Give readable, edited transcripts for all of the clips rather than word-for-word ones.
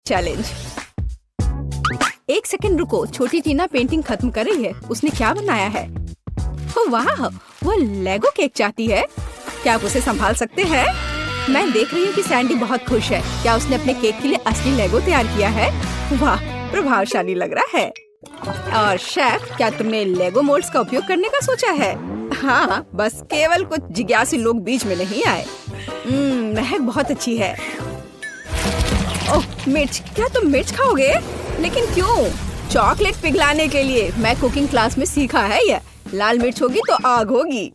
Challenge. एक second रुको, छोटी टीना पेंटिंग खत्म कर रही है। उसने क्या बनाया है? ओह वाह, वो लेगो केक चाहती है। क्या आप उसे संभाल सकते हैं? मैं देख रही हूँ कि सैंडी बहुत खुश है। क्या उसने अपने केक के लिए असली लेगो तैयार किया है? वाह, प्रभावशाली लग रहा है। और शेफ, क्या तुमने लेगो मोल्ड्स का उपयोग करने का सोचा है? हाँ, बस केवल कुछ जिज्ञासु लोग बीच में नहीं आए। महक बहुत अच्छी है। ओह मिर्च, क्या तुम मिर्च खाओगे? लेकिन क्यों? चॉकलेट पिघलाने के लिए। मैं कुकिंग क्लास में सीखा है ये। लाल मिर्च होगी तो आग होगी।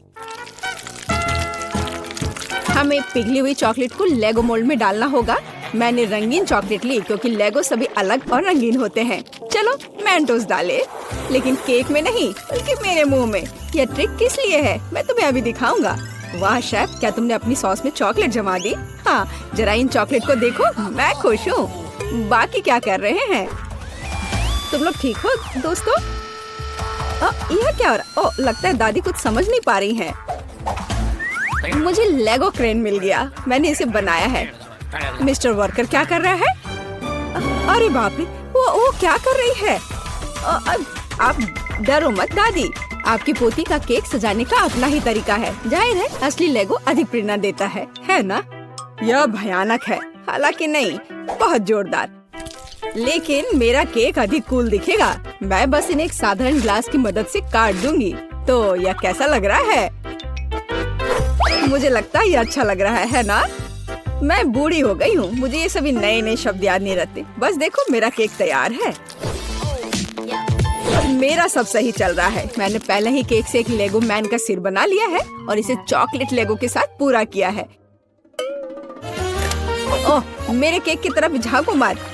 हमें पिघली हुई चॉकलेट को लेगो मोल्ड में डालना होगा। मैंने रंगीन चॉकलेट ली क्योंकि लेगो सभी अलग और रंगीन होते हैं। चलो मेंटोस डाले, लेकिन केक में नहीं बल्कि मेरे मुंह में। यह ट्रिक किस लिए है मैं तुम्हें अभी दिखाऊंगा। वाह शेफ, क्या तुमने अपनी सॉस में चॉकलेट जमा दी? हाँ, जरा इन चॉकलेट को देखो, मैं खुश हूँ। बाकी क्या कर रहे हैं तुम लोग? ठीक हो दोस्तों? यह क्या हो रहा? ओह, लगता है दादी कुछ समझ नहीं पा रही हैं। मुझे लेगो क्रेन मिल गया। मैंने इसे बनाया है। मिस्टर वर्कर क्या कर रहा है? अरे बाप रे, वो क्या कर रही है? आप डरो मत दादी। आपकी पोती का केक सजाने का अपना ही तरीका है। जाहिर है असली लेगो अधिक प्रेरणा देता है ना? यह भयानक है। हालांकि नहीं, बहुत जोरदार। लेकिन मेरा केक अधिक कूल दिखेगा। मैं बस इन्हें एक साधारण ग्लास की मदद से काट दूंगी। तो यह कैसा लग रहा है? मुझे लगता है ये अच्छा लग रहा है ना? मैं बूढ़ी हो गई हूँ, मुझे ये सभी नए नए शब्द याद नहीं रहते। बस देखो, मेरा केक तैयार है। मेरा सब सही चल रहा है। मैंने पहले ही केक से एक लेगो मैन का सिर बना लिया है और इसे चॉकलेट लेगो के साथ पूरा किया है। ओह, मेरे केक की तरफ झांको मत।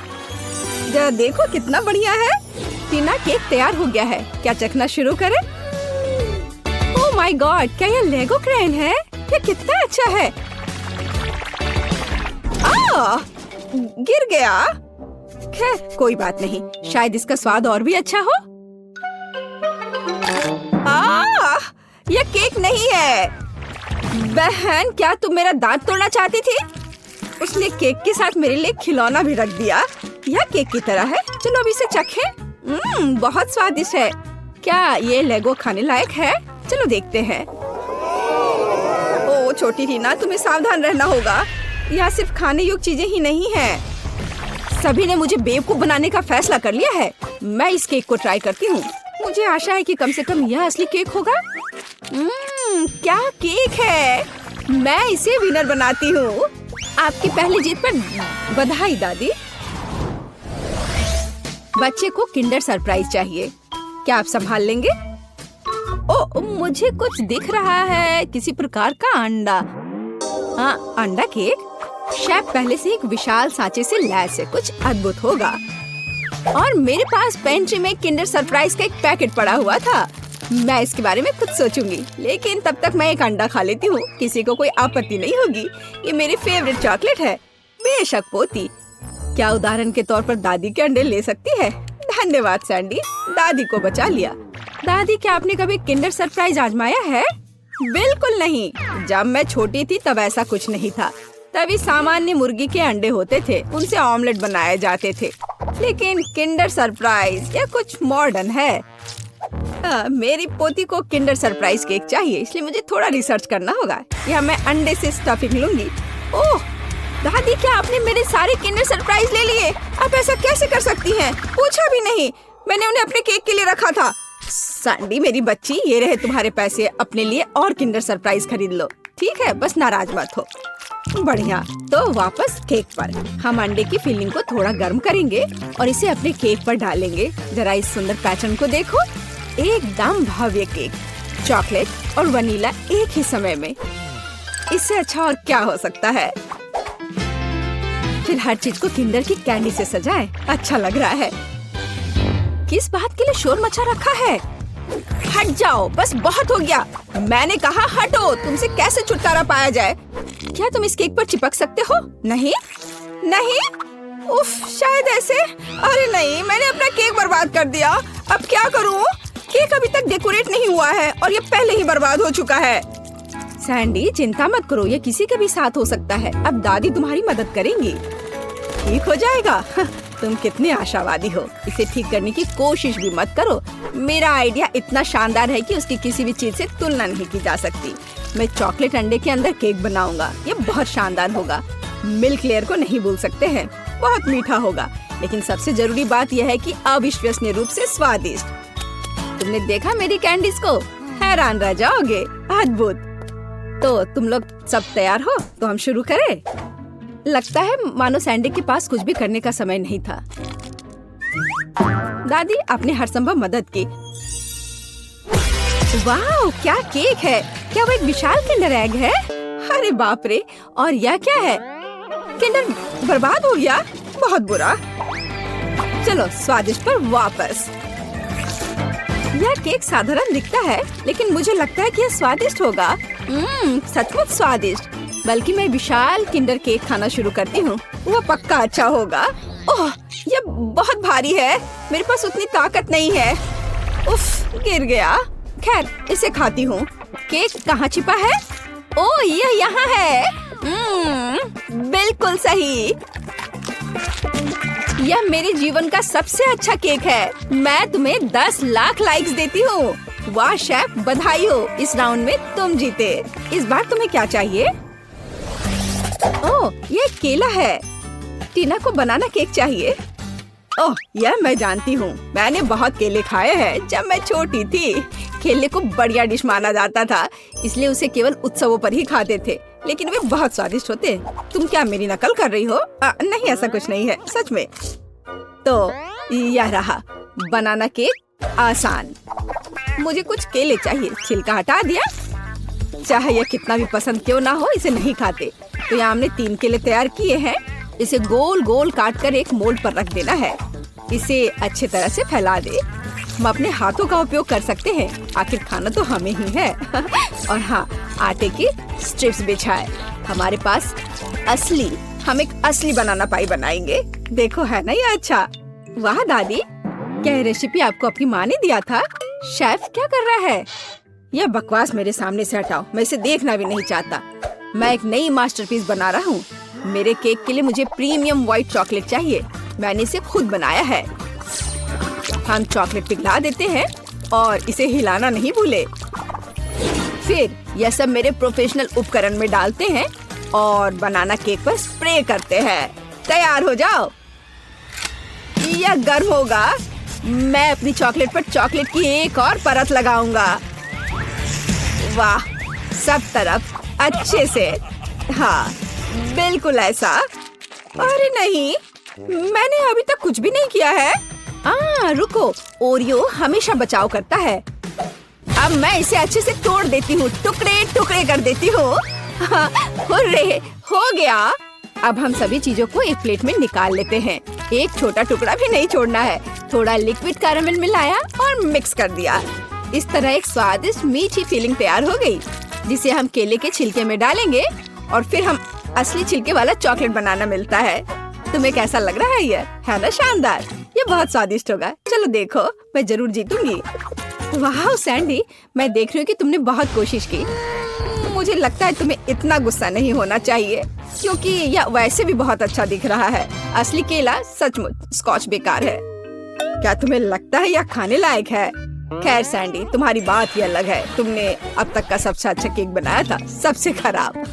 जरा देखो कितना बढ़िया है। टीना, केक तैयार हो गया है। क्या चखना शुरू करें? ओह माय गॉड, क्या यह लेगो क्रेन है? ये कितना अच्छा है। गिर गया। खैर कोई बात नहीं, शायद इसका स्वाद और भी अच्छा हो। यह केक नहीं है। बहन, क्या तुम मेरा दांत तोड़ना चाहती थी? उसने केक के साथ मेरे लिए खिलौना भी रख दिया। यह केक की तरह है। चलो अब इसे चखें। बहुत स्वादिष्ट है। क्या ये लेगो खाने लायक है? चलो देखते हैं। ओ छोटी टीना, तुम्हें सावधान रहना होगा। यहाँ सिर्फ खाने योग्य चीजें ही नहीं हैं। सभी ने मुझे बेवकूफ बनाने का फैसला कर लिया है। मैं इस केक को ट्राई करती हूँ। मुझे आशा है कि कम से कम यह असली केक होगा। क्या केक है। मैं इसे विनर बनाती हूँ। आपकी पहली जीत पर बधाई दादी। बच्चे को किंडर सरप्राइज चाहिए। क्या आप संभाल लेंगे? ओ, मुझे कुछ दिख रहा है, किसी प्रकार का अंडा। हाँ, अंडा केक। शेफ पहले से एक विशाल सांचे से लैस है। कुछ अद्भुत होगा। और मेरे पास पेंट्री में किंडर सरप्राइज का एक पैकेट पड़ा हुआ था। मैं इसके बारे में कुछ सोचूंगी, लेकिन तब तक मैं एक अंडा खा लेती हूँ। किसी को कोई आपत्ति नहीं होगी। ये मेरी फेवरेट चॉकलेट है। बेशक पोती। क्या उदाहरण के तौर पर दादी के अंडे ले सकती है? धन्यवाद सैंडी, दादी को बचा लिया। दादी, क्या आपने कभी किंडर सरप्राइज आजमाया है? बिल्कुल नहीं। जब मैं छोटी थी तब ऐसा कुछ नहीं था। तभी सामान्य मुर्गी के अंडे होते थे, उनसे ऑमलेट बनाए जाते थे। लेकिन किंडर सरप्राइज यह कुछ मॉडर्न है। मेरी पोती को किंडर सरप्राइज केक चाहिए, इसलिए मुझे थोड़ा रिसर्च करना होगा। यह मैं अंडे से स्टफिंग लूंगी। ओह दादी, क्या आपने मेरे सारे किंडर सरप्राइज ले लिए? आप ऐसा कैसे कर सकती हैं? पूछा भी नहीं। मैंने उन्हें अपने केक के लिए रखा था। सैंडी मेरी बच्ची, ये रहे तुम्हारे पैसे। अपने लिए और किंडर सरप्राइज खरीद लो। ठीक है, बस नाराज मत हो। बढ़िया। तो वापस केक पर। हम अंडे की फिलिंग को थोड़ा गर्म करेंगे और इसे अपने केक पर डालेंगे। जरा इस सुंदर पैटर्न को देखो। एकदम भव्य केक। चॉकलेट और वनीला एक ही समय में। इससे अच्छा और क्या हो सकता है? फिर हर चीज को किंडर की कैंडी से सजाएं। अच्छा लग रहा है। किस बात के लिए शोर मचा रखा है? हट जाओ, बस बहुत हो गया। मैंने कहा हटो। तुमसे कैसे छुटकारा पाया जाए? क्या तुम इस केक पर चिपक सकते हो? नहीं नहीं। उफ, शायद ऐसे। अरे नहीं, मैंने अपना केक बर्बाद कर दिया। अब क्या करूं? केक अभी तक डेकोरेट नहीं हुआ है और ये पहले ही बर्बाद हो चुका है। सैंडी चिंता मत करो, ये किसी के भी साथ हो सकता है। अब दादी तुम्हारी मदद करेंगी। ठीक हो जाएगा। तुम कितने आशावादी हो। इसे ठीक करने की कोशिश भी मत करो। मेरा आइडिया इतना शानदार है कि उसकी किसी भी चीज से तुलना नहीं की जा सकती। मैं चॉकलेट अंडे के अंदर केक बनाऊंगा। ये बहुत शानदार होगा। मिल्क लेयर को नहीं भूल सकते हैं, बहुत मीठा होगा। लेकिन सबसे जरूरी बात यह है कि अविश्वसनीय रूप से स्वादिष्ट। तुमने देखा मेरी कैंडीज को? हैरान रह जाओगे। अद्भुत। तो तुम लोग सब तैयार हो तो हम शुरू करें? लगता है मानो सैंडी के पास कुछ भी करने का समय नहीं था। दादी आपने हर संभव मदद की। वाह, क्या केक है! क्या वो एक विशाल किंडर एग है? अरे बाप रे! और यह क्या है? किंडर बर्बाद हो गया। बहुत बुरा। चलो स्वादिष्ट पर वापस। यह केक साधारण दिखता है, लेकिन मुझे लगता है कि यह स्वादिष्ट होगा। सचमुच स्वादिष्ट। बल्कि मैं विशाल किंडर केक खाना शुरू करती हूँ। वह पक्का अच्छा होगा। ओह, यह बहुत भारी है। मेरे पास उतनी ताकत नहीं है। उफ, गिर गया। खैर, इसे खाती हूँ। केक कहाँ छिपा है? ओह, यह यहाँ है। बिल्कुल सही। यह मेरे जीवन का सबसे अच्छा केक है। मैं तुम्हें 10 लाख लाइक्स देती हूँ। वाह शेफ, बधाई हो। इस राउंड में तुम जीते। इस बार तुम्हें क्या चाहिए? ओह, ये केला है। टीना को बनाना केक चाहिए। ओह, यह मैं जानती हूँ। मैंने बहुत केले खाए हैं जब मैं छोटी थी। केले को बढ़िया डिश माना जाता था, इसलिए उसे केवल उत्सवों पर ही खाते थे। लेकिन वे बहुत स्वादिष्ट होते। तुम क्या मेरी नकल कर रही हो? नहीं, ऐसा कुछ नहीं है, सच में। तो यह रहा बनाना केक। आसान। मुझे कुछ केले चाहिए। छिलका हटा दिया। चाहे यह कितना भी पसंद क्यों ना हो, इसे नहीं खाते। तो यहाँ हमने 3 केले तैयार किए हैं। इसे गोल गोल काट कर एक मोल्ड पर रख देना है। इसे अच्छे तरह से फैला दे। हम अपने हाथों का उपयोग कर सकते हैं, आखिर खाना तो हमें ही है। और हाँ, आटे की स्ट्रिप्स बिछाए। हमारे पास हम एक असली बनाना पाई बनाएंगे। देखो, है ना ये अच्छा? वाह दादी, क्या ये रेसिपी आपको अपनी माँ ने दिया था? शेफ क्या कर रहा है? यह बकवास मेरे सामने से हटाओ। मैं इसे देखना भी नहीं चाहता। मैं एक नई मास्टरपीस बना रहा हूँ। मेरे केक के लिए मुझे प्रीमियम व्हाइट चॉकलेट चाहिए। मैंने इसे खुद बनाया है। हम चॉकलेट पिघला देते हैं और इसे हिलाना नहीं भूले। फिर यह सब मेरे प्रोफेशनल उपकरण में डालते हैं और बनाना केक पर स्प्रे करते हैं। तैयार हो जाओ। यह गर्म होगा। मैं अपनी चॉकलेट पर चॉकलेट की एक और परत लगाऊंगा। वाह, सब तरफ अच्छे से। हाँ, बिल्कुल ऐसा। अरे नहीं, मैंने अभी तक कुछ भी नहीं किया है। रुको, ओरियो हमेशा बचाव करता है। अब मैं इसे अच्छे से तोड़ देती हूँ, टुकड़े टुकड़े कर देती हूँ। हुर्रे, हो गया। अब हम सभी चीजों को एक प्लेट में निकाल लेते हैं। एक छोटा टुकड़ा भी नहीं छोड़ना है। थोड़ा लिक्विड कैरामेल मिलाया और मिक्स कर दिया। इस तरह एक स्वादिष्ट मीठी फीलिंग तैयार हो गई, जिसे हम केले के छिलके में डालेंगे और फिर हम असली छिलके वाला चॉकलेट बनाना मिलता है। तुम्हें कैसा लग रहा है? ये है ना शानदार? ये बहुत स्वादिष्ट होगा। चलो देखो, मैं जरूर जीतूंगी। वाह सैंडी, मैं देख रही हूँ कि तुमने बहुत कोशिश की। मुझे लगता है तुम्हें इतना गुस्सा नहीं होना चाहिए, क्योंकि यह वैसे भी बहुत अच्छा दिख रहा है। असली केला सचमुच स्कॉच बेकार है। क्या तुम्हें लगता है यह खाने लायक है? खैर सैंडी, तुम्हारी बात ही अलग है। तुमने अब तक का सबसे अच्छा केक बनाया था, सबसे खराब।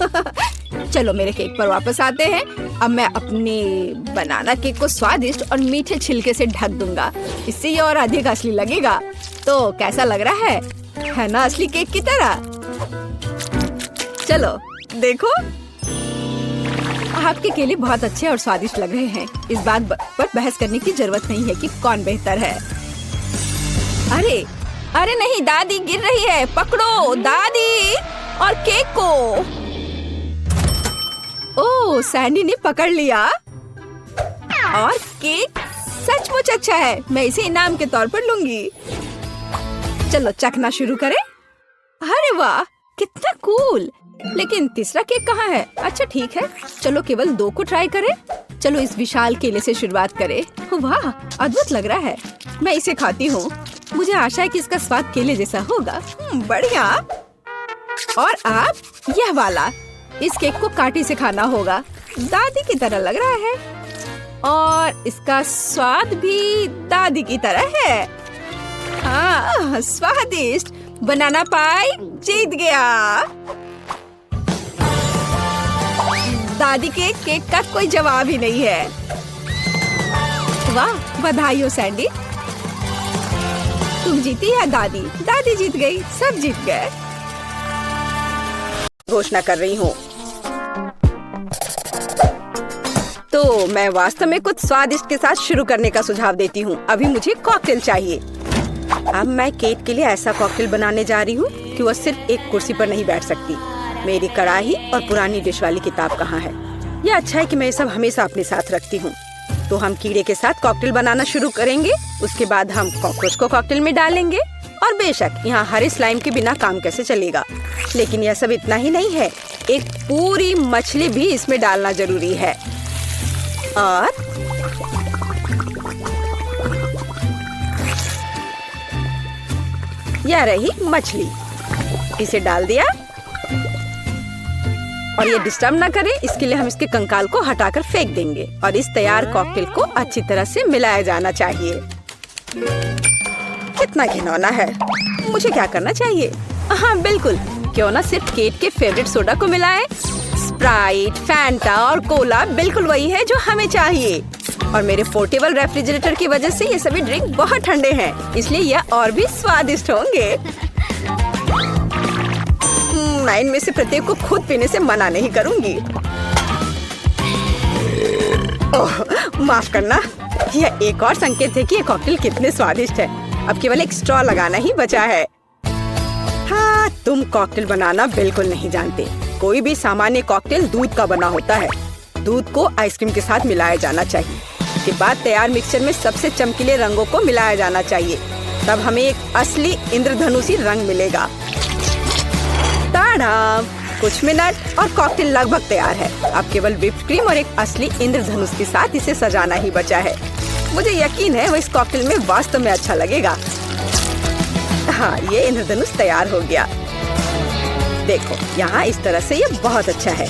चलो मेरे केक पर वापस आते हैं। अब मैं अपने बनाना केक को स्वादिष्ट और मीठे छिलके से ढक दूंगा। इससे ये और अधिक असली लगेगा। तो कैसा लग रहा है ना असली केक की तरह? चलो देखो, आपके केले बहुत अच्छे और स्वादिष्ट लग रहे हैं। इस बात पर बहस करने की जरूरत नहीं है कि कौन बेहतर है। अरे नहीं, दादी गिर रही है। पकड़ो दादी और केक को। ओह, सैंडी ने पकड़ लिया और केक सचमुच अच्छा है। मैं इसे इनाम के तौर पर लूंगी। चलो चखना शुरू करें। अरे वाह, कितना कूल। लेकिन तीसरा केक कहाँ है? अच्छा ठीक है, चलो केवल 2 को ट्राई करें। चलो इस विशाल केले से शुरुआत करें। वाह, अद्भुत लग रहा है। मैं इसे खाती हूँ। मुझे आशा है कि इसका स्वाद केले जैसा होगा। बढ़िया। और आप यह वाला, इस केक को कांटे से खाना होगा। दादी की तरह लग रहा है। और इसका स्वाद भी दादी की तरह है। हाँ, स्वादिष्ट। बनाना पाई जीत गया। दादी के केक का कोई जवाब ही नहीं है। वाह, बधाई हो सैंडी। तुम जीती या दादी? दादी जीत गई, सब जीत गए। घोषणा कर रही हूँ। तो मैं वास्तव में कुछ स्वादिष्ट के साथ शुरू करने का सुझाव देती हूँ। अभी मुझे कॉकटेल चाहिए। अब मैं केट के लिए ऐसा कॉकटेल बनाने जा रही हूँ कि वो सिर्फ एक कुर्सी पर नहीं बैठ सकती। मेरी कढ़ाई और पुरानी डिश वाली किताब कहाँ है? यह अच्छा है कि मैं ये सब हमेशा अपने साथ रखती हूँ। तो हम कीड़े के साथ कॉकटेल बनाना शुरू करेंगे। उसके बाद हम कॉकरोच को कॉकटेल में डालेंगे। और बेशक यहाँ हरे स्लाइम के बिना काम कैसे चलेगा। लेकिन यह सब इतना ही नहीं है, एक पूरी मछली भी इसमें डालना जरूरी है। और यह रही मछली, इसे डाल दिया। और ये डिस्टर्ब ना करे, इसके लिए हम इसके कंकाल को हटाकर फेंक देंगे। और इस तैयार कॉकटेल को अच्छी तरह से मिलाया जाना चाहिए। कितना घिनौना है। मुझे क्या करना चाहिए? हाँ बिल्कुल, क्यों ना सिर्फ केट के फेवरेट सोडा को मिलाएं। स्प्राइट, फैंटा और कोला बिल्कुल वही है जो हमें चाहिए। और मेरे पोर्टेबल रेफ्रिजरेटर की वजह से ये सभी ड्रिंक बहुत ठंडे हैं, इसलिए यह और भी स्वादिष्ट होंगे। मैं इनमें से प्रत्येक को खुद पीने से मना नहीं करूंगी। ओह, माफ करना। यह एक और संकेत है कि ये कॉकटेल कितने स्वादिष्ट है। अब केवल एक स्ट्रॉ लगाना ही बचा है। हाँ, तुम कॉकटेल बनाना बिल्कुल नहीं जानते। कोई भी सामान्य कॉकटेल दूध का बना होता है। दूध को आइसक्रीम के साथ मिलाया जाना चाहिए। उसके बाद तैयार मिक्सचर में सबसे चमकीले रंगों को मिलाया जाना चाहिए। तब हमें एक असली इंद्रधनुषी रंग मिलेगा। ताड़ा! कुछ मिनट और कॉकटेल लगभग तैयार है। अब केवल व्हिप्ड क्रीम और एक असली इंद्रधनुष के साथ इसे सजाना ही बचा है। मुझे यकीन है वो इस कॉकटेल में वास्तव में अच्छा लगेगा। हाँ, ये इंद्रधनुष तैयार हो गया। देखो, यहाँ इस तरह से ये बहुत अच्छा है।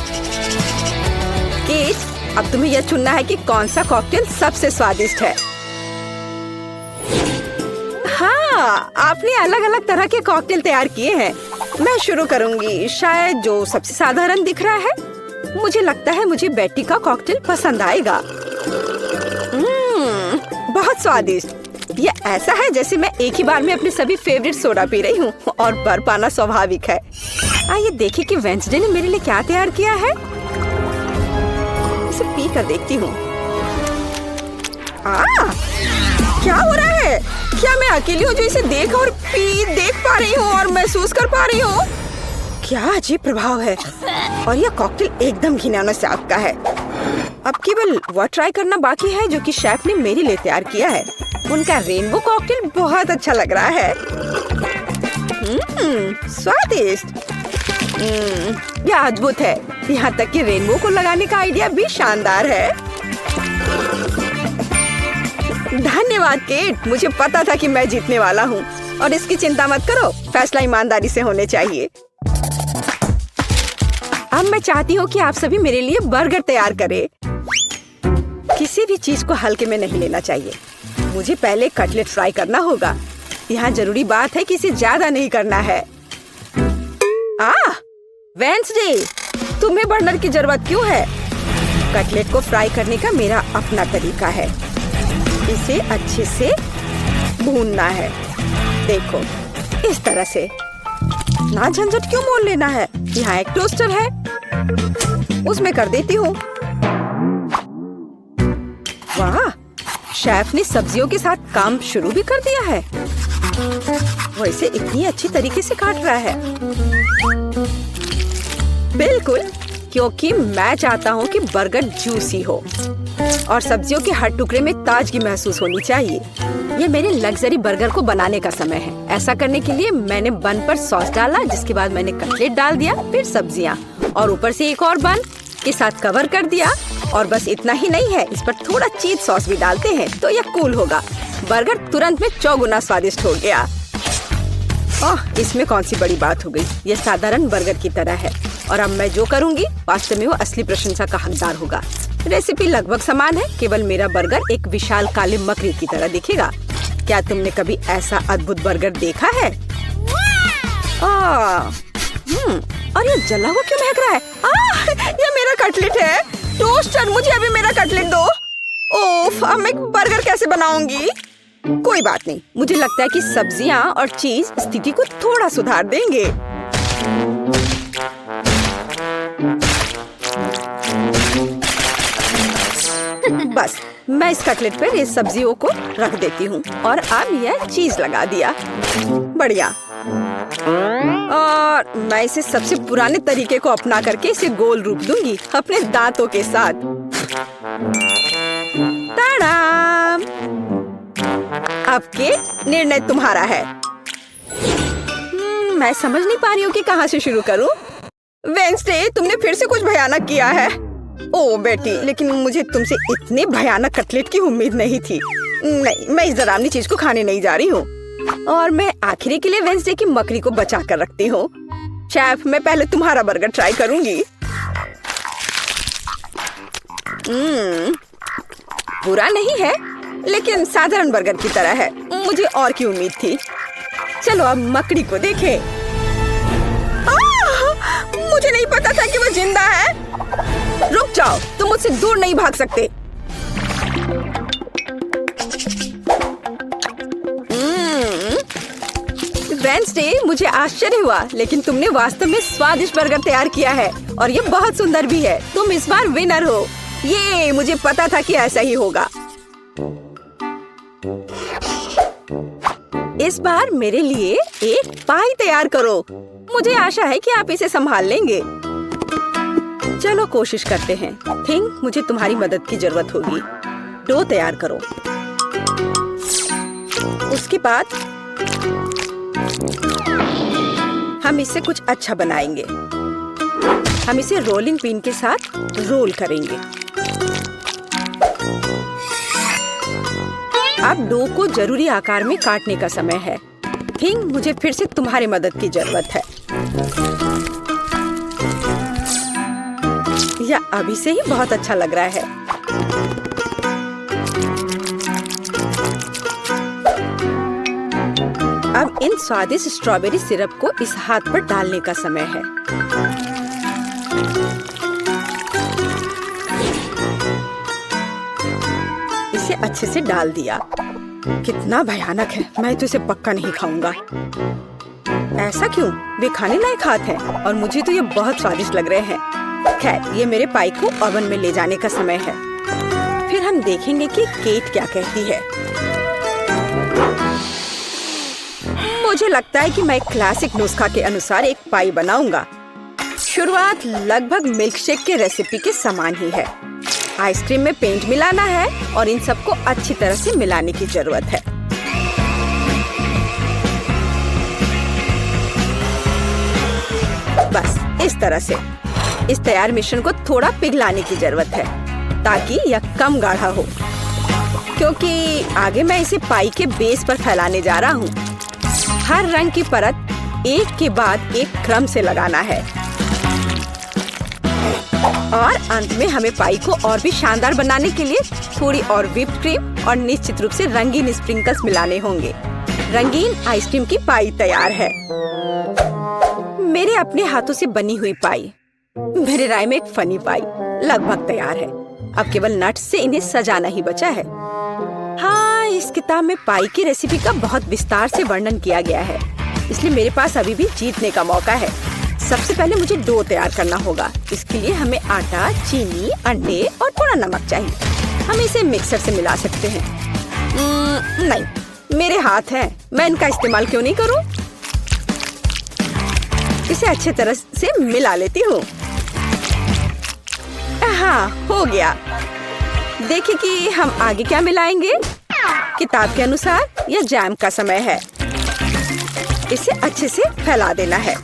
केट, अब तुम्हें यह चुनना है कि कौन सा कॉकटेल सबसे स्वादिष्ट है। हाँ, आपने अलग अलग तरह के कॉकटेल तैयार किए हैं। मैं शुरू करूंगी, शायद जो सबसे साधारण दिख रहा है। मुझे लगता है मुझे बेटी का कॉकटेल पसंद आएगा। बहुत स्वादिष्ट। ये ऐसा है जैसे मैं एक ही बार में अपने सभी फेवरेट सोडा पी रही हूँ। और भर पाना स्वाभाविक है। आइए देखें कि वेंसडे ने मेरे लिए क्या तैयार किया है। इसे पी कर देखती हूँ। क्या हो रहा है? क्या मैं अकेली हूँ जो इसे देख पा रही हूँ और महसूस कर पा रही हूँ? क्या अजीब प्रभाव है। और यह कॉकटेल एकदम घिनौना स्वाद का है। अब केवल वह ट्राई करना बाकी है जो कि शेफ ने मेरे लिए तैयार किया है। उनका रेनबो कॉकटेल बहुत अच्छा लग रहा है। स्वादिष्ट। यह अद्भुत है। यहाँ तक कि रेनबो को लगाने का आइडिया भी शानदार है। धन्यवाद केट, मुझे पता था कि मैं जीतने वाला हूँ। और इसकी चिंता मत करो, फैसला ईमानदारी से होने चाहिए। अब मैं चाहती हूँ कि आप सभी मेरे लिए बर्गर तैयार करें। किसी भी चीज को हल्के में नहीं लेना चाहिए। मुझे पहले कटलेट फ्राई करना होगा। यहाँ जरूरी बात है कि इसे ज्यादा नहीं करना है। वेंसडे, तुम्हें बर्नर की जरूरत क्यों है? कटलेट को फ्राई करने का मेरा अपना तरीका है। इसे अच्छे से भूनना है। देखो, इस तरह से। ना झंझट क्यों मोल लेना है। यहाँ एक टोस्टर है, उसमें कर देती हूँ। वाह, शेफ ने सब्जियों के साथ काम शुरू भी कर दिया है। वो इसे इतनी अच्छी तरीके से काट रहा है। बिल्कुल, क्योंकि मैं चाहता हूँ कि बर्गर जूसी हो और सब्जियों के हर टुकड़े में ताजगी महसूस होनी चाहिए। ये मेरे लग्जरी बर्गर को बनाने का समय है। ऐसा करने के लिए मैंने बन पर सॉस डाला, जिसके बाद मैंने कटलेट डाल दिया, फिर सब्जियाँ और ऊपर से एक और बन के साथ कवर कर दिया। और बस इतना ही नहीं है, इस पर थोड़ा चीज सॉस भी डालते हैं तो यह कूल होगा। बर्गर तुरंत में 4 गुना स्वादिष्ट हो गया। ओह, इसमें कौन सी बड़ी बात हो गई। यह साधारण बर्गर की तरह है और अब मैं जो करूंगी वास्तव में वो असली प्रशंसा का हकदार होगा। रेसिपी लगभग समान है, केवल मेरा बर्गर एक विशाल काले मकड़ी की तरह दिखेगा। क्या तुमने कभी ऐसा अद्भुत बर्गर देखा है? और ये जला हुआ क्यों महक रहा है? ये मेरा कटलेट है। टोस्टर, मुझे अभी मेरा कटलेट दो। ओफ, अब मैं बर्गर कैसे बनाऊंगी? कोई बात नहीं, मुझे लगता है कि सब्जियां और चीज स्थिति को थोड़ा सुधार देंगे। बस मैं इस कटलेट पर ये सब्जियों को रख देती हूँ और अब यह चीज लगा दिया। बढ़िया। और मैं इसे सबसे पुराने तरीके को अपना करके इसे गोल रूप दूंगी अपने दांतों के साथ। ताड़ाम! अब के निर्णय तुम्हारा है। मैं समझ नहीं पा रही हूँ कि कहाँ से शुरू करूँ। वेंसडे, तुमने फिर से कुछ भयानक किया है। ओ बेटी, लेकिन मुझे तुमसे इतने भयानक कटलेट की उम्मीद नहीं थी। नहीं, मैं इस डरावनी चीज को खाने नहीं जा रही हूँ। और मैं आखिरी के लिए वेंसडे की मकड़ी को बचा कर रखती हूँ। शेफ, मैं पहले तुम्हारा बर्गर ट्राई करूंगी। बुरा नहीं है, लेकिन साधारण बर्गर की तरह है। मुझे और की उम्मीद थी। चलो अब मकड़ी को देखें। मुझे नहीं पता था कि वो जिंदा है। रुक जाओ, तुम मुझसे दूर नहीं भाग सकते। वेंसडे, मुझे आश्चर्य हुआ, लेकिन तुमने वास्तव में स्वादिष्ट बर्गर तैयार किया है और ये बहुत सुंदर भी है। तुम इस बार विनर हो। ये मुझे पता था कि ऐसा ही होगा। इस बार मेरे लिए एक पाई तैयार करो। मुझे आशा है कि आप इसे संभाल लेंगे। चलो कोशिश करते हैं। थिंक मुझे तुम्हारी मदद की जरूरत होगी। डो तैयार करो। उसके बाद हम इससे कुछ अच्छा बनाएंगे। हम इसे रोलिंग पिन के साथ रोल करेंगे। अब डो को जरूरी आकार में काटने का समय है। थिंक मुझे फिर से तुम्हारी मदद की जरूरत है। यह अभी से ही बहुत अच्छा लग रहा है। अब इन स्वादिष्ट स्ट्रॉबेरी सिरप को इस हाथ पर डालने का समय है। इसे अच्छे से डाल दिया। कितना भयानक है। मैं तो इसे पक्का नहीं खाऊंगा। ऐसा क्यों? वे खाने लायक हाथ हैं और मुझे तो ये बहुत स्वादिष्ट लग रहे हैं। खैर, ये मेरे पाई को ओवन में ले जाने का समय है। फिर हम देखेंगे कि केट क्या कहती है। मुझे लगता है कि मैं क्लासिक नुस्खा के अनुसार एक पाई बनाऊंगा। शुरुआत लगभग मिल्कशेक के रेसिपी के समान ही है। आइसक्रीम में पेंट मिलाना है और इन सबको अच्छी तरह से मिलाने की जरूरत है। बस इस तरह से। इस तैयार मिश्रण को थोड़ा पिघलाने की जरूरत है ताकि यह कम गाढ़ा हो, क्योंकि आगे मैं इसे पाई के बेस पर फैलाने जा रहा हूँ। हर रंग की परत एक के बाद एक क्रम से लगाना है और अंत में हमें पाई को और भी शानदार बनाने के लिए थोड़ी और व्हिप्ड क्रीम और निश्चित रूप से रंगीन स्प्रिंकल्स मिलाने होंगे। रंगीन आइसक्रीम की पाई तैयार है। मेरे अपने हाथों से बनी हुई पाई, मेरे राय में एक फनी पाई लगभग तैयार है। अब केवल नट्स से इन्हें सजाना ही बचा है। हाँ, इस किताब में पाई की रेसिपी का बहुत विस्तार से वर्णन किया गया है, इसलिए मेरे पास अभी भी जीतने का मौका है। सबसे पहले मुझे डो तैयार करना होगा। इसके लिए हमें आटा, चीनी, अंडे और थोड़ा नमक चाहिए। हम इसे मिक्सर से मिला सकते हैं। नहीं, मेरे हाथ हैं, मैं इनका इस्तेमाल क्यों नहीं करूं? इसे अच्छे तरह से मिला लेती हूँ। हाँ, हो गया। देखिए कि हम आगे क्या मिलाएंगे। किताब के अनुसार यह जैम का समय है। इसे अच्छे से फैला देना है।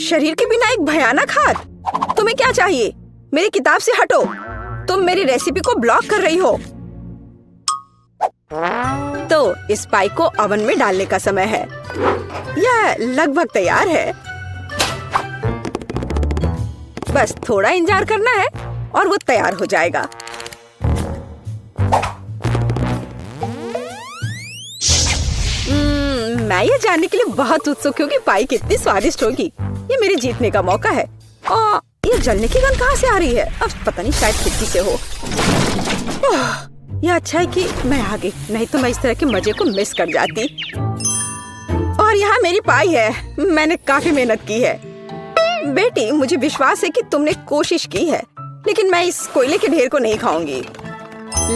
शरीर के बिना एक भयानक हाथ। तुम्हें क्या चाहिए? मेरी किताब से हटो। तुम मेरी रेसिपी को ब्लॉक कर रही हो। तो इस पाई को ओवन में डालने का समय है। यह लगभग तैयार है। बस थोड़ा इंतजार करना है। और वो तैयार हो जाएगा। मैं ये जानने के लिए बहुत उत्सुक हूँ कि पाई कितनी स्वादिष्ट होगी। ये मेरे जीतने का मौका है। ये जलने की गंध कहाँ से आ रही है? अब पता नहीं, शायद खिड़की से हो। ये अच्छा है कि मैं आ गई, नहीं तो मैं इस तरह के मजे को मिस कर जाती। और यहाँ मेरी पाई है। मैंने काफी मेहनत की है। बेटी, मुझे विश्वास है कि तुमने कोशिश की है, लेकिन मैं इस कोयले के ढेर को नहीं खाऊंगी।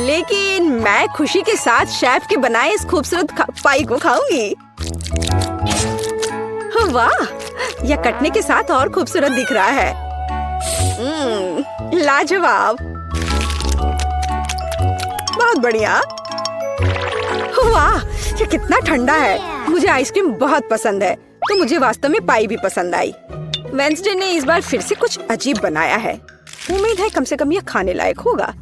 लेकिन मैं खुशी के साथ शेफ के बनाए इस खूबसूरत पाई को खाऊंगी। वाह, यह कटने के साथ और खूबसूरत दिख रहा है। लाजवाब, बहुत बढ़िया। वाह, ये कितना ठंडा है। मुझे आइसक्रीम बहुत पसंद है, तो मुझे वास्तव में पाई भी पसंद आई। वेंसडे ने इस बार फिर से कुछ अजीब बनाया है। उम्मीद है कम से कम यह खाने लायक होगा।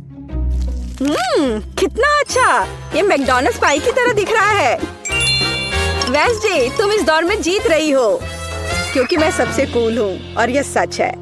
कितना अच्छा, ये मैकडॉनल्ड्स पाई की तरह दिख रहा है। वेंसडे, तुम इस दौर में जीत रही हो, क्योंकि मैं सबसे कूल हूँ और यह सच है।